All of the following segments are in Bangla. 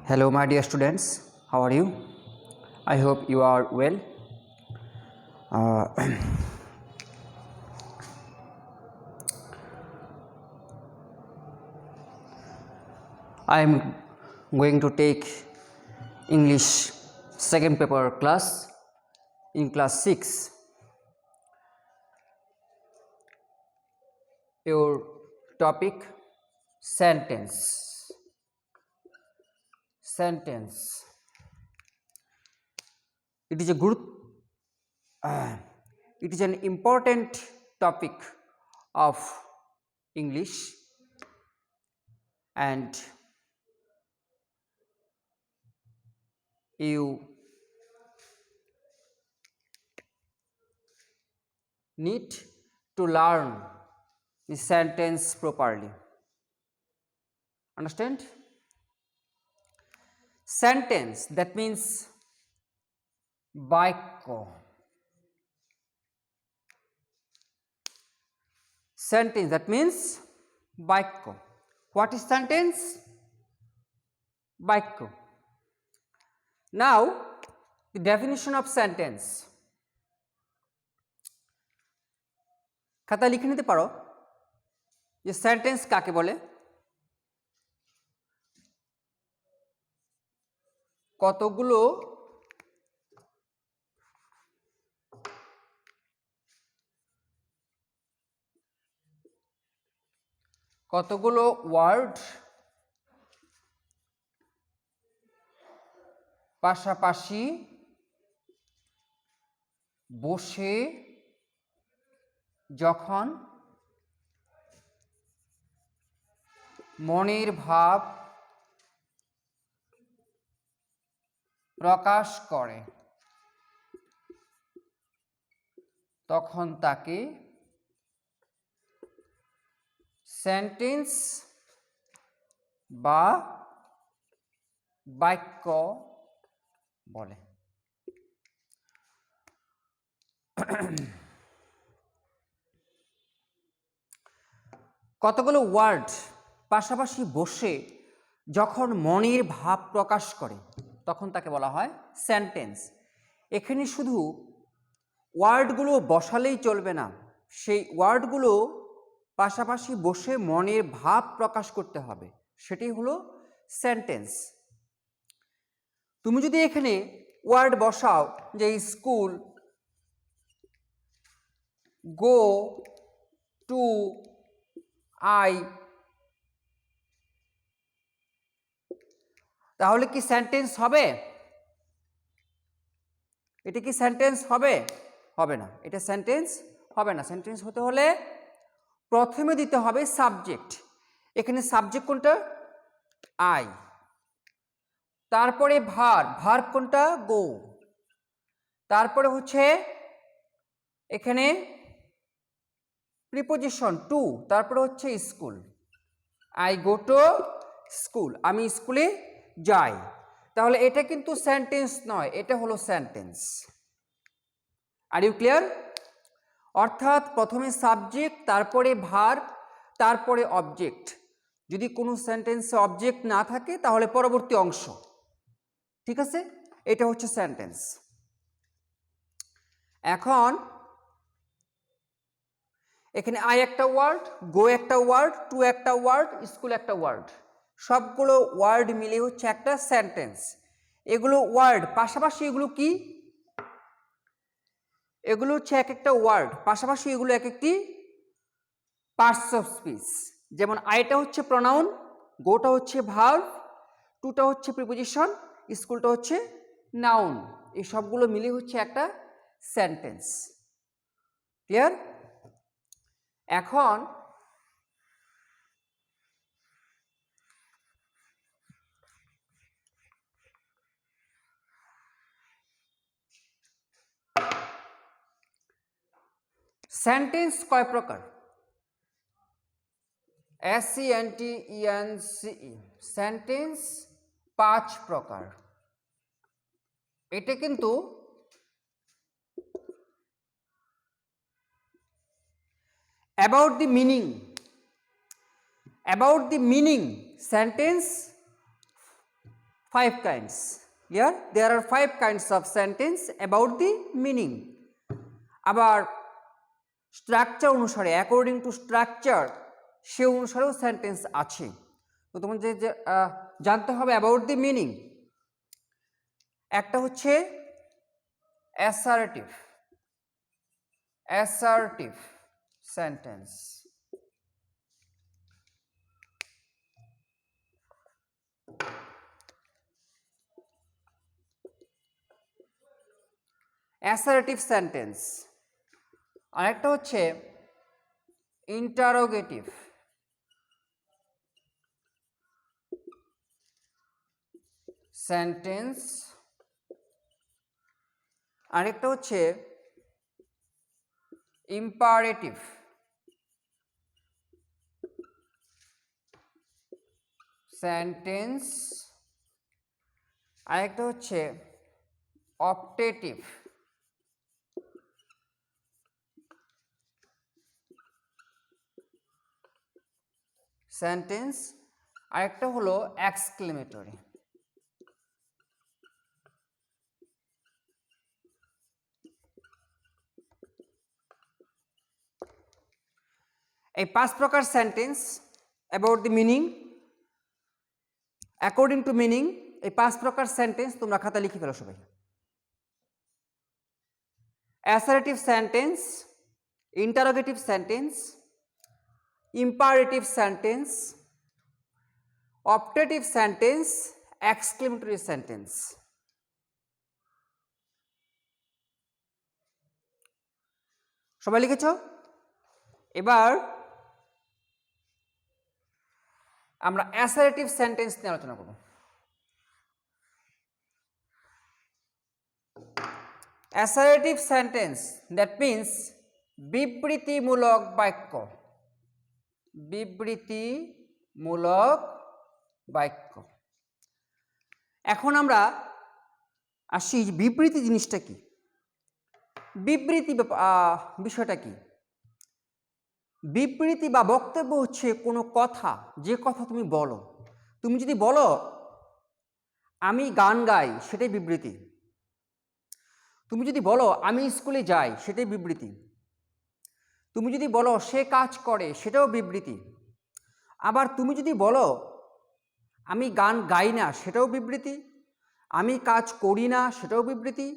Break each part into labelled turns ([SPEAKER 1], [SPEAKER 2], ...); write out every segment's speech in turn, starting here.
[SPEAKER 1] Hello my dear students, how are you? I hope you are well. I am going to take English second paper class in class 6. Your topic sentence. It is it is an important topic of English, and you need to learn the sentence properly. Understand? Sentence, that means baikyo. Sentence, that means baikyo. What is sentence? Baikyo. Now, the definition of sentence. খাতা লিখে নিতে পারো যে সেন্টেন্স কাকে বলে। কতগুলো ওয়ার্ড পাশাপাশি বসে যখন মনের ভাব প্রকাশ করে তখন তাকে সেন্টেন্স বা বাক্য বলে। কতগুলো ওয়ার্ড পাশাপাশি বসে যখন মনের ভাব প্রকাশ করে তখন তাকে বলা হয় সেন্টেন্স। এখানে শুধু ওয়ার্ডগুলো বসালেই চলবে না, সেই ওয়ার্ডগুলো পাশাপাশি বসে মনের ভাব প্রকাশ করতে হবে, সেটাই হলো সেন্টেন্স। তুমি যদি এখানে ওয়ার্ড বসাও যে স্কুল, গো টু, আই, তাহলে কি সেন্টেন্স হবে? এটা কি সেন্টেন্স হবে? হবে না, এটা সেন্টেন্স হবে না। সেন্টেন্স হতে হলে প্রথমে দিতে হবে সাবজেক্ট। এখানে সাবজেক্ট কোনটা? আই। তারপরে ভার্ব কোনটা? গো। তারপরে হচ্ছে এখানে প্রিপোজিশন টু, তারপরে হচ্ছে school. I go to school, আমি স্কুলে যাই। তাহলে এটা কিন্তু সেন্টেন্স নয়, এটা হলো সেন্টেন্স। R you clear? অর্থাৎ প্রথমে সাবজেক্ট, তারপরে ভার্ব, তারপরে অবজেক্ট। যদি কোনো সেন্টেন্সে অবজেক্ট না থাকে তাহলে পরবর্তী অংশ। ঠিক আছে, এটা হচ্ছে সেন্টেন্স। এখন এখানে আই একটা ওয়ার্ড, গো একটা ওয়ার্ড, টু একটা ওয়ার্ড, স্কুল একটা ওয়ার্ড, সবগুলো ওয়ার্ড মিলে হচ্ছে একটা সেন্টেন্স। এগুলো ওয়ার্ড পাশাপাশি, এগুলো কি? এগুলো হচ্ছে এক একটা ওয়ার্ড পাশাপাশি, এগুলো এক একটি পার্টস অফ স্পিচ। যেমন আইটা হচ্ছে প্রনাউন, গোটা হচ্ছে ভার্ব, টুটা হচ্ছে প্রিপোজিশন, স্কুলটা হচ্ছে নাউন। এই সবগুলো মিলে হচ্ছে একটা সেন্টেন্স। ক্লিয়ার? এখন সেন্টেন্স কয় প্রকার? SENTENCE, সেন্টেন্স 5 প্রকার। এটা কিন্তু about the meaning, About the meaning sentence, 5 kinds. Here there are 5 kinds of sentence about the meaning. আবার স্ট্রাকচার অনুসারে, অ্যাকর্ডিং টু স্ট্রাকচার, সে অনুসারেও সেন্টেন্স আছে। তো তোমার যে জানতে হবে অ্যাবাউট দি মিনিং। একটা হচ্ছে assertive, assertive sentence. Assertive sentence. আরেকটা হচ্ছে ইন্টারোগেটিভ সেন্টেন্স। আরেকটা হচ্ছে ইম্পারেটিভ সেন্টেন্স। আরেকটা হচ্ছে অপটেটিভ সেন্টেন্স। আরেকটা হলো এক্সক্লেমেটরি। এই 5 প্রকার sentence about the meaning, according to meaning, এই 5 প্রকার সেন্টেন্স তোমরা খাতা লিখে ফেলো সবাই। Assertive sentence, interrogative sentence, imperative sentence, optative sentence, exclamatory sentence. সবাই লিখেছ? এবার আমরা অ্যাসার্টিভ সেন্টেন্স নিয়ে আলোচনা করব। অ্যাসার্টিভ সেন্টেন্স দ্যাট মিন্স বিবৃতিমূলক বাক্য, বিবৃতিমূলক বাক্য। এখন আমরা আসি বিবৃতি জিনিসটা কি, বিবৃতি বিষয়টা কি। বিবৃতি বা বক্তব্য হচ্ছে কোনো কথা, যে কথা তুমি বলো। তুমি যদি বলো আমি গান গাই, সেটাই বিবৃতি। তুমি যদি বলো আমি স্কুলে যাই, সেটাই বিবৃতি। তুমি যদি বলো সে কাজ করে, সেটাও বিবৃতি। আবার তুমি যদি বলো আমি গান গাই না, সেটাও বিবৃতি। আমি কাজ করি না, সেটাও বিবৃতি।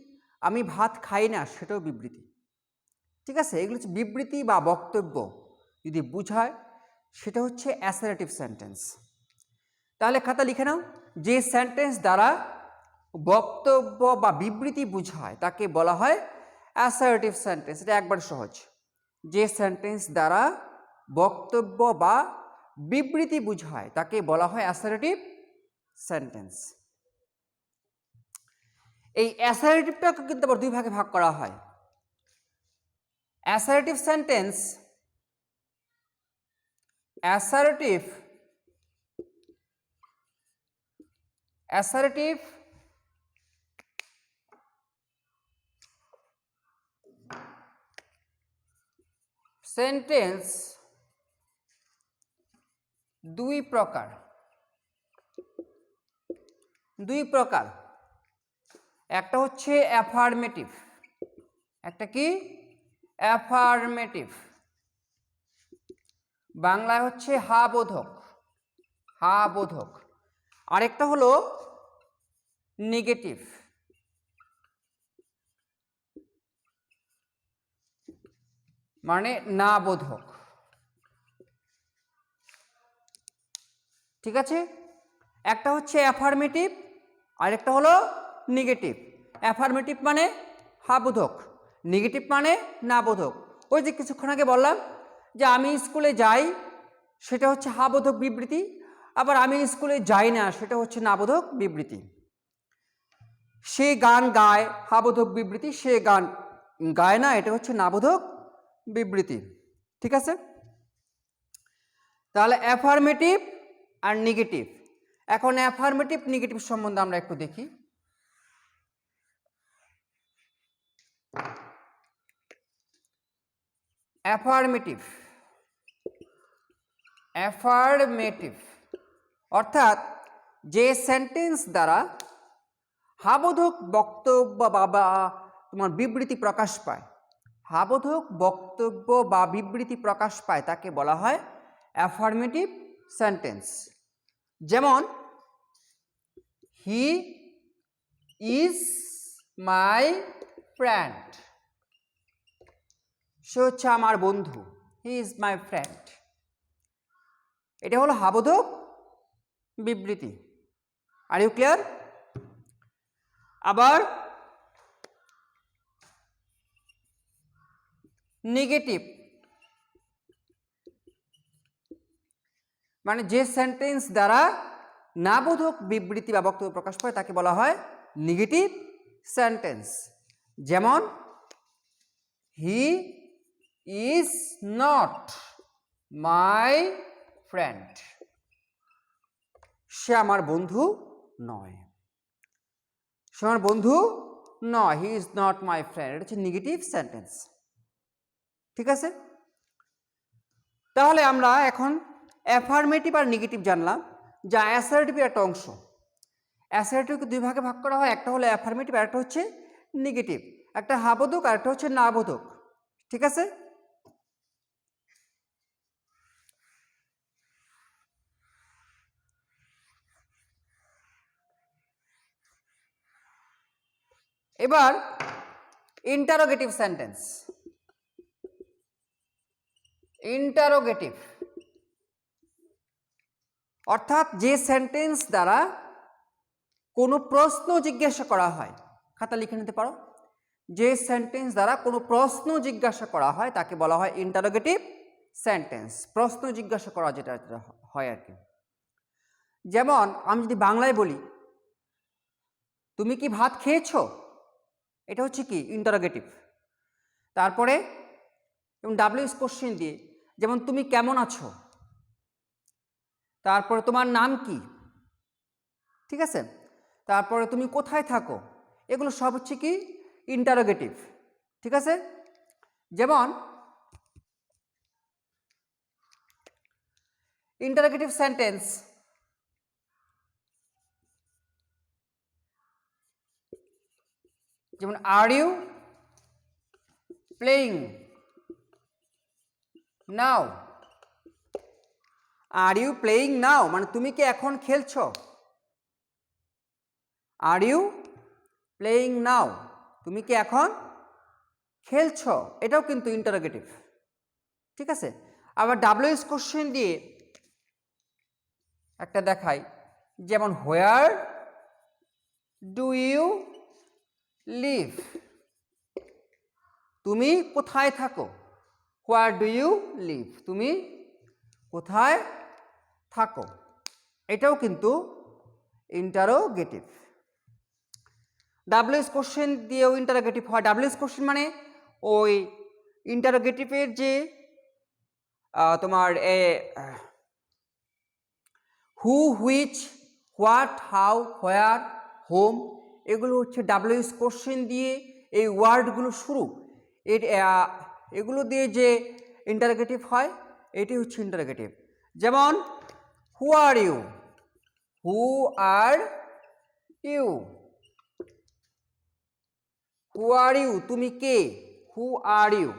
[SPEAKER 1] আমি ভাত খাই না, সেটাও বিবৃতি। ঠিক আছে, এগুলো হচ্ছে বিবৃতি বা বক্তব্য যদি বুঝায়, সেটা হচ্ছে অ্যাসার্টিভ সেন্টেন্স। তাহলে খাতা লিখে নাও, যে সেন্টেন্স দ্বারা বক্তব্য বা বিবৃতি বুঝায় তাকে বলা হয় অ্যাসার্টিভ সেন্টেন্স। এটা একবার সহজ। যে সেন্টেন্স দ্বারা বক্তব্য বা বিবৃতি বুঝায় তাকে বলা হয় অ্যাসার্টিভ সেন্টেন্স। এই অ্যাসার্টিভটাকে কিন্তু আবার 2 ভাগে ভাগ করা হয়। অ্যাসার্টিভ সেন্টেন্স, অ্যাসার্টিভ সেন্টেন্স 2 প্রকার। একটা হচ্ছে অ্যাফার্মেটিভ, একটা কি অ্যাফার্মেটিভ, বাংলায় হচ্ছে হা বোধক, হা বোধক। আরেকটা হলো নেগেটিভ, মানে না বোধক। ঠিক আছে, একটা হচ্ছে অ্যাফার্মেটিভ, আরেকটা হলো নেগেটিভ। অ্যাফার্মেটিভ মানে হা বোধক, নেগেটিভ মানে না বোধক। ওই যে কিছুক্ষণ আগে বললাম যে আমি স্কুলে যাই, সেটা হচ্ছে হা বোধক বিবৃতি। আবার আমি স্কুলে যাই না, সেটা হচ্ছে না বোধক বিবৃতি। সে গান গায়, হা বোধক বিবৃতি। সে গান গায় না, এটা হচ্ছে না বোধক বিবৃতি। ঠিক আছে, তাহলে অ্যাফার্মেটিভ আর নেগেটিভ। এখন অ্যাফার্মেটিভ নেগেটিভ সম্বন্ধে আমরা একটু দেখি। অ্যাফার্মেটিভ অ্যাফার্মেটিভ অর্থাৎ যে সেন্টেন্স দ্বারা হাবোধক বক্তব্য বা তোমার বিবৃতি প্রকাশ পায়, হাবোধক বক্তব্য বা বিবৃতি প্রকাশ পায় তাকে বলা হয় অ্যাফার্মেটিভ সেন্টেন্স। যেমন হি ইজ মাই ফ্রেন্ড, সে হচ্ছে আমার বন্ধু, হি ইজ মাই ফ্রেন্ড। এটা হলো হাবোধক বিবৃতি। Are you clear? আবার নেগেটিভ মানে যে সেন্টেন্স দ্বারা নাবোধক বিবৃতি বা বক্তব্য প্রকাশ পায় তাকে বলা হয় নেগেটিভ সেন্টেন্স। যেমন he is not my friend, সে আমার বন্ধু নয়, সে আমার বন্ধু নয়, he is not my friend, এটা হচ্ছে নেগেটিভ সেন্টেন্স। ঠিক আছে, তাহলে আমরা এখন অ্যাফার্মেটিভ আর নেগেটিভ জানলাম, যা অ্যাসার্টিভের একটা অংশ। অ্যাসার্টিভকে দুই ভাগে ভাগ করা হয়, একটা হলো অ্যাফার্মেটিভ আর একটা হচ্ছে নেগেটিভ, একটা হাবোধক আর একটা হচ্ছে নাবোধক। ঠিক আছে, এবার ইন্টারোগেটিভ সেন্টেন্স। ইন্টারোগেটিভ অর্থাৎ যে সেন্টেন্স দ্বারা কোনো প্রশ্ন জিজ্ঞাসা করা হয়, খাতা লিখে নিতে পারো, যে সেন্টেন্স দ্বারা কোনো প্রশ্ন জিজ্ঞাসা করা হয় তাকে বলা হয় ইন্টারোগেটিভ সেন্টেন্স। প্রশ্ন জিজ্ঞাসা করা যেটা হয় আর কি। যেমন আমি যদি বাংলায় বলি তুমি কি ভাত খেয়েছো, এটা হচ্ছে কি ইন্টারোগেটিভ। তারপরে ডাব্লিউএস কোশ্চেন দিয়ে, যেমন তুমি কেমন আছো, তারপরে তোমার নাম কি, ঠিক আছে, তারপরে তুমি কোথায় থাকো, এগুলো সব হচ্ছে কি ইন্টারোগেটিভ। ঠিক আছে, যেমন ইন্টারোগেটিভ সেন্টেন্স যেমন are you playing now, are you playing now মানে তুমি কি এখন খেলছো, আর ইউ প্লেইং নাও তুমি কি এখন খেলছো, এটাও কিন্তু ইন্টারোগেটিভ। ঠিক আছে, আবার ডাব্লিউএস কোশ্চেন দিয়ে একটা দেখাই, যেমন হোয়ার ডু ইউ লিভ, তুমি কোথায় থাকো, হোয়ার ডু ইউ লিভ তুমি কোথায় থাকো, এটাও কিন্তু ইন্টারোগেটিভ। ডাব্লিউএস কোশ্চেন দিয়েও ইন্টারোগেটিভ হয়। ডাব্লিউএস কোশ্চেন মানে ওই ইন্টারোগেটিভের যে তোমার who, which, what, how, where, whom, এগুলো হচ্ছে ডাব্লিউএস কোশ্চেন দিয়ে এই ওয়ার্ডগুলো শুরু, এগুলো দিয়ে যে ইন্টারোগেটিভ হয় এটি হচ্ছে ইন্টারোগেটিভ। যেমন who are you, who are you, who are you তুমি কে, হু আর ইউ।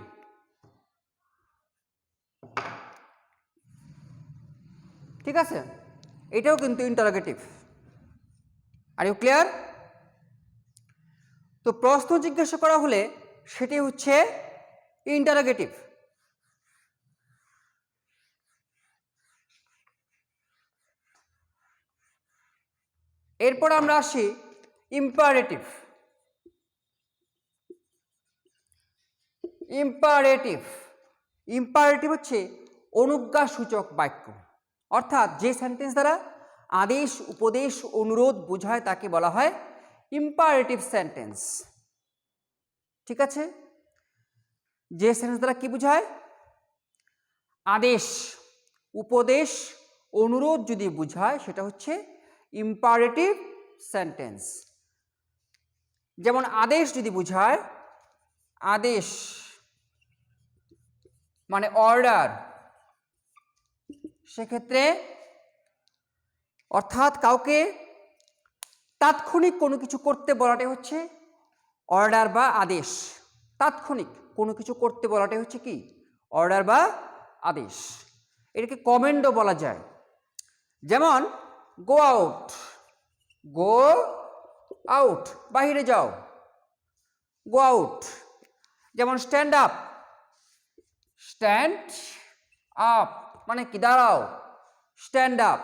[SPEAKER 1] ঠিক আছে, এটাও কিন্তু ইন্টারোগেটিভ। R you clear? তো প্রশ্ন জিজ্ঞাসা করা হলে সেটি হচ্ছে ইন্টারোগেটিভ। এরপর আমরা আসি ইম্পারেটিভ। ইম্পারেটিভ ইম্পারেটিভ হচ্ছে অনুজ্ঞাসূচক বাক্য, অর্থাৎ যে সেন্টেন্স দ্বারা আদেশ, উপদেশ, অনুরোধ বোঝায় তাকে বলা হয় ইম্পারেটিভ সেন্টেন্স। ঠিক আছে, যে সেন্টেন্স দ্বারা কি বোঝায়, আদেশ, উপদেশ, অনুরোধ যদি বোঝায় সেটা হচ্ছে ইম্পারেটিভ সেন্টেন্স। যেমন আদেশ যদি বোঝায়, আদেশ মানে অর্ডার, সেক্ষেত্রে অর্থাৎ কাউকে তাৎক্ষণিক কোনো কিছু করতে বলাটাই হচ্ছে অর্ডার বা আদেশ। তাৎক্ষণিক কোনো কিছু করতে বলাটাই হচ্ছে কি অর্ডার বা আদেশ। এটাকে কমান্ডও বলা যায়। যেমন গো আউট, গো আউট, বাহিরে যাও, গো আউট। যেমন স্ট্যান্ড আপ, স্ট্যান্ড আপ মানে কি দাঁড়াও, স্ট্যান্ড আপ।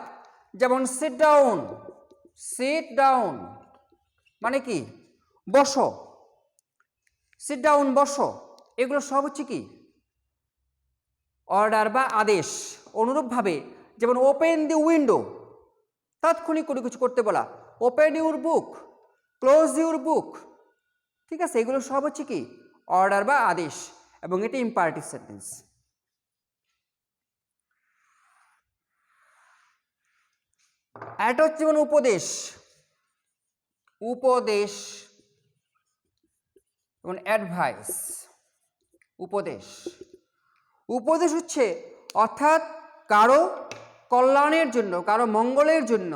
[SPEAKER 1] যেমন সিট ডাউন, সিট ডাউন মানে কি বসো, সিট ডাউন বসো। এগুলো সব হচ্ছে কি অর্ডার বা আদেশ। অনুরূপভাবে যেমন ওপেন দি উইন্ডো, তাৎক্ষণিক কোনো কিছু করতে বলা, open your book, close your book. ঠিক আছে, এগুলো সব হচ্ছে কি অর্ডার বা আদেশ, এবং এটি ইম্পারেটিভ সেন্টেন্স। এটা হচ্ছে যেমন উপদেশ, উপদেশ যেমন অ্যাডভাইস, উপদেশ। উপদেশ হচ্ছে অর্থাৎ কারো কল্যাণের জন্য, কারো মঙ্গলের জন্য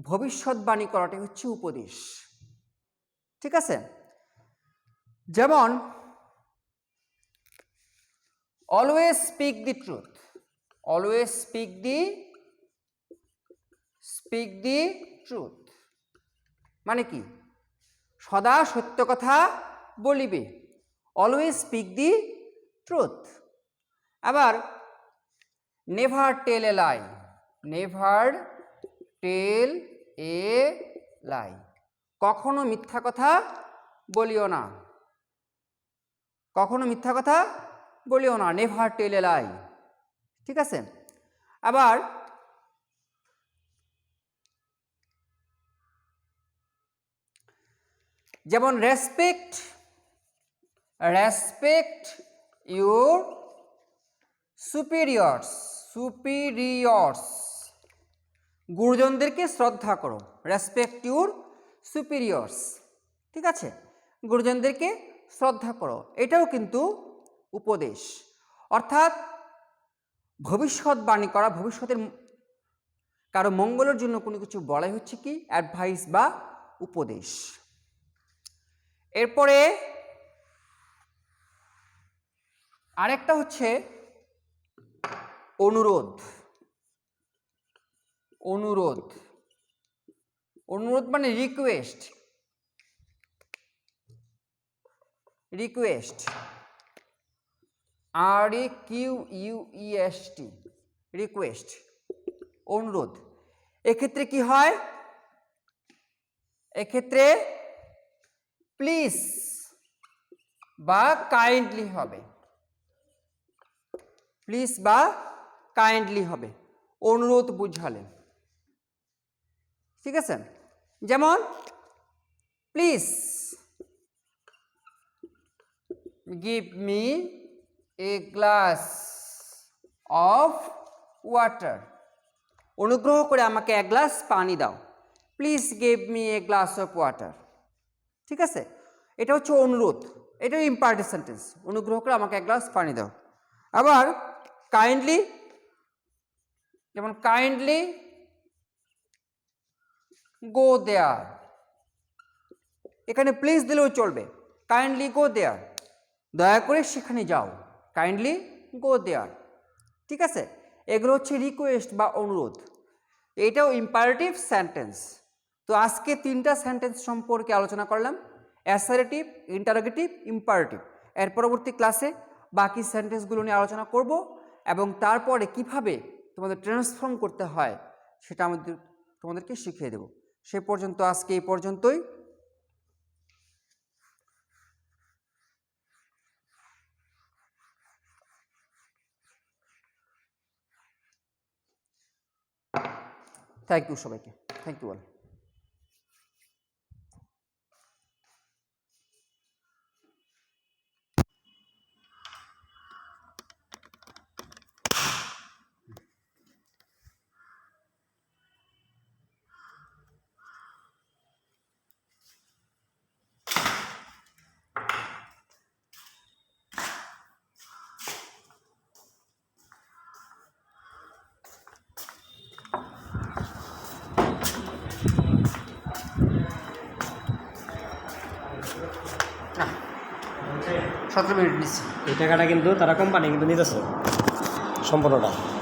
[SPEAKER 1] ভবিষ্যৎবাণী করাটাই হচ্ছে উপদেশ। ঠিক আছে, যেমন always speak the truth, always speak the truth মানে কি সদা সত্য কথা বলিবে, অলওয়েজ স্পিক দি ট্রুথ। আবার নেভার টেল এ লাই, নেভার টেল এ লাই, কখনো মিথ্যা কথা বলিও না, কখনো মিথ্যা কথা বলিও না, নেভার টেল এ লাই। ঠিক আছে, আবার যেমন রেসপেক্ট, রেসপেক্ট ইউর সুপিরিয়র্স, সুপিরিয়র্স গুরুজনদেরকে শ্রদ্ধা করো, রেসপেক্ট ইউর সুপিরিয়র্স। ঠিক আছে, গুরুজনদেরকে শ্রদ্ধা করো, এটাও কিন্তু উপদেশ। অর্থাৎ ভবিষ্যৎবাণী করা, ভবিষ্যতের কারো মঙ্গলের জন্য কোনো কিছু বলাই হচ্ছে কি অ্যাডভাইস বা উপদেশ। এরপরে আরেকটা হচ্ছে অনুরোধ, অনুরোধ, অনুরোধ মানে রিকোয়েস্ট, রিকোয়েস্ট, REQUEST, রিকোয়েস্ট, অনুরোধ। এক্ষেত্রে কি হয়, এক্ষেত্রে প্লিজ বা কাইন্ডলি হবে, প্লিজ বা কাইন্ডলি হবে, অনুরোধ বুঝালে। ঠিক আছে, যেমন please give me a glass of water, অনুগ্রহ করে আমাকে এক গ্লাস পানি দাও, please give me a glass of water. ঠিক আছে, এটা হচ্ছে অনুরোধ, এটাও ইম্পারেটিভ সেন্টেন্স, অনুগ্রহ করে আমাকে এক গ্লাস পানি দাও। আবার কাইন্ডলি, যেমন কাইন্ডলি গো দেয়ার, এখানে প্লিজ দিলেও চলবে, কাইন্ডলি গো দেয়ার, দয়া করে সেখানে যাও, কাইন্ডলি গো দেয়ার। ঠিক আছে, এগুলো হচ্ছে রিকোয়েস্ট বা অনুরোধ, এটাও ইম্পারেটিভ সেন্টেন্স। তো আজকে তিনটা সেন্টেন্স সম্পর্কে আলোচনা করলাম, অ্যাসারেটিভ, ইন্টারোগেটিভ, ইম্পারেটিভ। এর পরবর্তী ক্লাসে বাকি সেন্টেন্সগুলো নিয়ে আলোচনা করব, এবং তারপরে কিভাবে তোমাদের ট্রান্সফর্ম করতে হয় সেটা তোমাদেরকে শিখিয়ে দেব। সে পর্যন্ত আজকে এই পর্যন্তই। থ্যাংক ইউ সবাইকে, থ্যাংক ইউ অল। 17 মিনিট নিচ্ছি।
[SPEAKER 2] এই টাকাটা কিন্তু তারা কোম্পানি কিন্তু নিতেছে সম্পূর্ণটা।